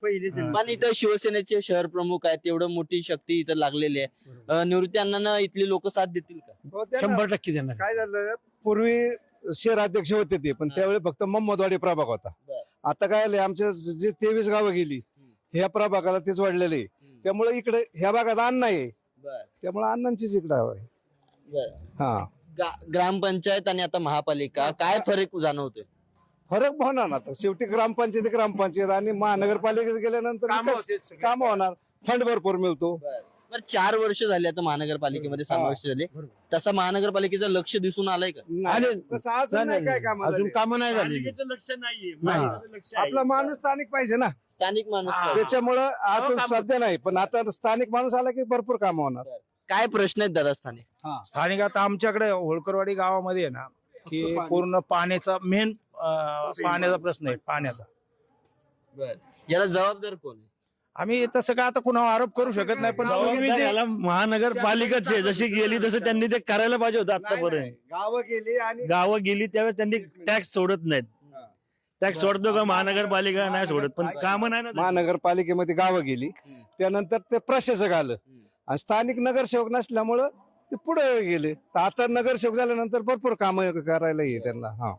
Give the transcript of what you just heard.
पण इथं शिवसेनेचे शहर प्रमुख आहेत, तेवढं मोठी शक्ती इथं लागलेली आहे. निवृत्ती अण्णांना इथली लोक साथ देतील का? 100% देणार. काय झालं पूर्वी शहराध्यक्ष होते ते पण त्यावेळी फक्त मोहम्मदवाडी प्रभाग होता. आता काय झालंय आमच्या जे 23 गावं गेली ह्या प्रभागाला तेच वाढलेले त्यामुळे इकडे ह्या भागात अन्न आहे त्यामुळे अण्णांचीच इकडे हवं आहे. हा ग्रामपंचायत आणि आता महापालिका काय फरक जाणवतोय? फरक होणार ना आता शेवटी ग्रामपंचायत आणि महानगरपालिकेत गेल्यानंतर काम होणार फंड भरपूर मिळतो. बरं 4 वर्ष झाले आता महानगरपालिकेमध्ये समावेश झाले, तसा महानगरपालिकेचं लक्ष दिसून आलंय का? तसं अजून नाही काय काम अजून कामं नाही झाली. लक्ष नाहीये. आपला माणूस स्थानिक पाहिजे ना स्थानिक माणूस पाहिजे. त्याच्यामुळं अजून सध्या नाही पण आता स्थानिक माणूस आला की भरपूर काम होणार. काय प्रश्न आहेत दादा स्थानिक? स्थानिक आता आमच्याकडे होळकरवाडी गावामध्ये आहे ना की पूर्ण पाण्याचा मेन पाण्याचा प्रश्न आहे पाण्याचा. याला जबाबदार कोण आहे? आम्ही तसं काय आता कुणावर आरोप करू शकत नाही पण पूर्वी जे- याला महानगरपालिकाच आहे, जशी गेली तसं त्यांनी ते करायला पाहिजे होतं आतापर्यंत. गावं गेली आणि गावं गेली त्यावेळेस त्यांनी टॅक्स सोडत नाहीत. टॅक्स सोडतो का महानगरपालिका? नाही सोडत, पण कामं नाही ना. महानगरपालिकेमध्ये गावं गेली त्यानंतर ते प्रशासक आलं आणि स्थानिक नगरसेवक नसल्यामुळं ते पुढे गेले. तर आता नगरसेवक झाल्यानंतर भरपूर कामं करायला ये त्यांना. हा